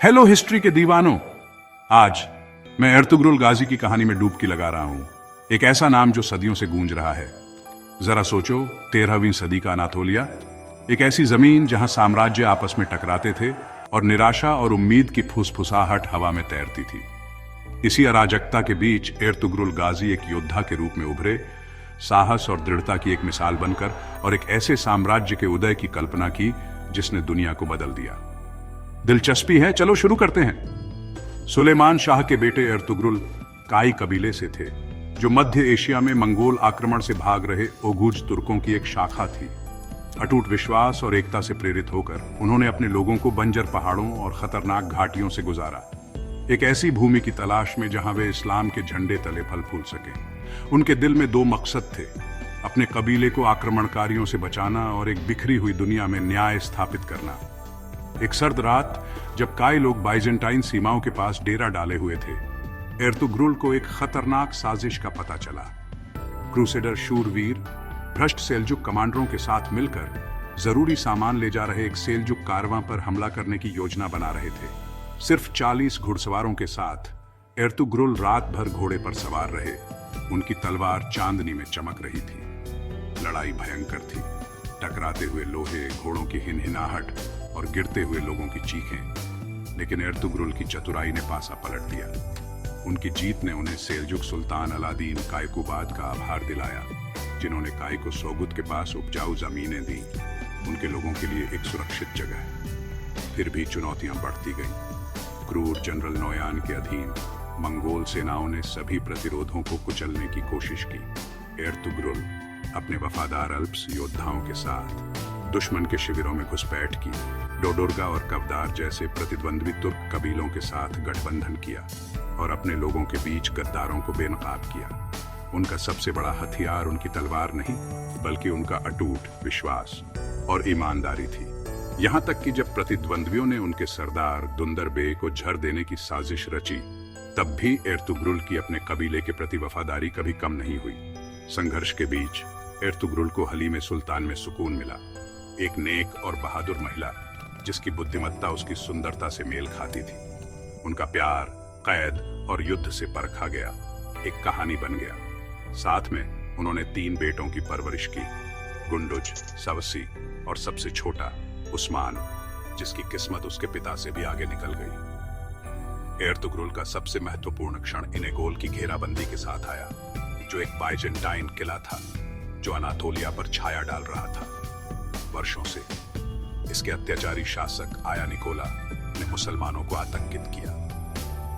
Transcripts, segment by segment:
Hello history के दीवानों। आज मैं एर्तुग्रुल गाजी की कहानी में डुबकी लगा रहा हूं। एक ऐसा नाम जो सदियों से गूंज रहा है। जरा सोचो, 13वीं सदी का अनातोलिया, एक ऐसी जमीन जहां साम्राज्य आपस में टकराते थे और निराशा और उम्मीद की फुसफुसाहट हवा में तैरती थी। इसी अराजकता के बीच एर्तुग्रुल गाजी एक योद्धा के रूप में उभरे, साहस और दृढ़ता की एक मिसाल बनकर, और एक ऐसे साम्राज्य के उदय की कल्पना की जिसने दुनिया को बदल दिया। दिलचस्पी है, चलो शुरू करते हैं। सुलेमान शाह के बेटे एर्तुग्रुल काई कबीले से थे, जो मध्य एशिया में मंगोल आक्रमण से भाग रहे ओघुज तुर्कों की एक शाखा थी। अटूट विश्वास और एकता से प्रेरित होकर उन्होंने अपने लोगों को बंजर पहाड़ों और खतरनाक घाटियों से गुजारा, एक ऐसी भूमि की तलाश में जहां वे इस्लाम के झंडे तले फल फूल सके। उनके दिल में दो मकसद थे, अपने कबीले को आक्रमणकारियों से बचाना और एक बिखरी हुई दुनिया में न्याय स्थापित करना। एक सर्द रात जब काई लोग बाइजेंटाइन सीमाओं के पास डेरा डाले हुए थे, एर्तुग्रुल को एक खतरनाक साजिश का पता चला। क्रूसेडर शूरवीर भ्रष्ट सेल्जुक कमांडरों के साथ मिलकर जरूरी सामान ले जा रहे एक सेल्जुक कारवां पर हमला करने की योजना बना रहे थे। सिर्फ 40 घुड़सवारों के साथ एर्तुग्रुल रात भर घोड़े पर सवार रहे। उनकी तलवार चांदनी में चमक रही थी। लड़ाई भयंकर थी, टकराते हुए लोहे, घोड़ों की हिनहिनाहट और गिरते हुए लोगों की चीखें। लेकिन एर्तुग्रुल की चतुराई ने पासा पलट दिया। उनकी जीत ने उन्हें सेल्जुक सुल्तान अलादीन कायकुबाद का आभार दिलाया, जिन्होंने काई को सोगुत के पास उपजाऊ जमीनें दी, उनके लोगों के लिए एक सुरक्षित जगह। फिर भी चुनौतियां बढ़ती गईं। क्रूर जनरल नोयान के अधीन मंगोल सेनाओं ने सभी प्रतिरोधों को कुचलने की कोशिश की। एर्तुग्रुल अपने वफादार अल्प्स योद्धाओं के साथ दुश्मन के शिविरों में घुसपैठ की, डोडोरगा और कवदार जैसे प्रतिद्वंद्वी तुर्क कबीलों के साथ गठबंधन किया और अपने लोगों के बीच गद्दारों को बेनकाब किया। उनका सबसे बड़ा हथियार उनकी तलवार नहीं, बल्कि उनका अटूट विश्वास और ईमानदारी थी। यहां तक कि जब प्रतिद्वंद्वियों ने उनके सरदार दुंदर बे को झर देने की साजिश रची, तब भी एर्तुग्रुल की अपने कबीले के प्रति वफादारी कभी कम नहीं हुई। संघर्ष के बीच एर्तुग्रुल को हलीम सुल्तान में सुकून मिला, एक नेक और बहादुर महिला जिसकी बुद्धिमत्ता उसकी सुंदरता से मेल खाती थी। उनका प्यार कैद और युद्ध से परखा गया, एक कहानी बन गया। साथ में उन्होंने 3 बेटों की परवरिश की, गुंडुज, सवसी और सबसे छोटा उस्मान, जिसकी किस्मत उसके पिता से भी आगे निकल गई। एर्तुग्रुल का सबसे महत्वपूर्ण क्षण इनेगोल की घेराबंदी के साथ आया, जो एक बाइजेंटाइन किला था जो अनातोलिया पर छाया डाल रहा था। वर्षों से इसके अत्याचारी शासक आया निकोला ने मुसलमानों को आतंकित किया।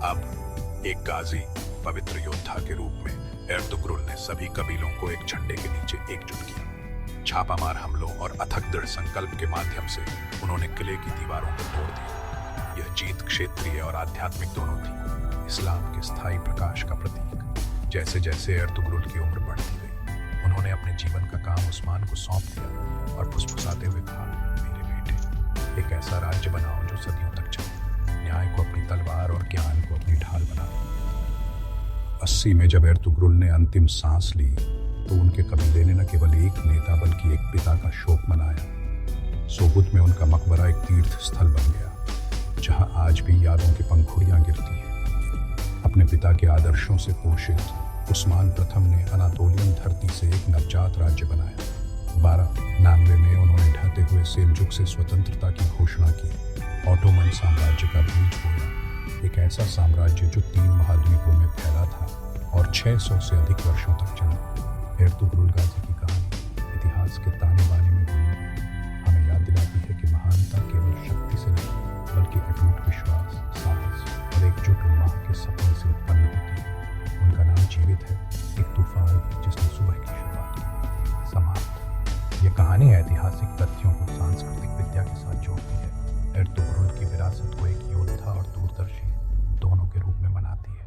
अब एक गाजी, पवित्र योद्धा के रूप में एर्तुग्रुल ने सभी कबीलों को एक झंडे के नीचे एकजुट किया। छापामार हमलों और अथक दृढ़ संकल्प के माध्यम से उन्होंने किले की दीवारों को तोड़ दिया। यह जीत क्षेत्रीय और आध्यात्मिक दोनों थी, इस्लाम के स्थायी प्रकाश का प्रतीक। जैसे जैसे एर्तुग्रुल की उम्र बढ़ती गई, उन्होंने अपने जीवन का काम उस्मान को सौंप दिया और फुसफुसाते हुए कहा, मेरे बेटे, एक ऐसा राज्य बनाओ जो सदियों तक चले, न्याय को अपनी तलवार और ज्ञान को अपनी ढाल बनाओ। 80 में जब एर्तुग्रुल ने अंतिम सांस ली, तो उनके कबीले ने न केवल एक नेता बल्कि एक पिता का शोक मनाया। सोगुत में उनका मकबरा एक तीर्थ स्थल बन गया, जहां आज भी यादों की पंखुड़ियां गिरती हैं। अपने पिता के आदर्शों से पोषित उस्मान प्रथम ने अनातोलियन धरती से एक नवजात राज्य बनाया। 1299 में उन्होंने ढहते हुए सेल्जुक से स्वतंत्रता की घोषणा की। ऑटोमन साम्राज्य का बीज बोया, एक ऐसा साम्राज्य जो 3 महाद्वीपों में फैला था और 600 से अधिक वर्षों तक चला। एर्तुग्रुल गाजी की कहानी इतिहास के ताने बाने में बुनी गई, हमें याद दिलाती है कि महानता केवल शक्ति से नहीं, बल्कि अटूट विश्वास, साहस और एकजुट उम्मा के सपने से उत्पन्न होती है। उनका नाम जीवित है, एक तूफान जिसने सुबह की शुरुआत की। समाप्त। यह कहानी ऐतिहासिक तथ्यों को सांस्कृतिक विद्या के साथ जोड़ती है, एर्तुग्रुल की विरासत को एक योद्धा और दूरदर्शी दोनों के रूप में मनाती है।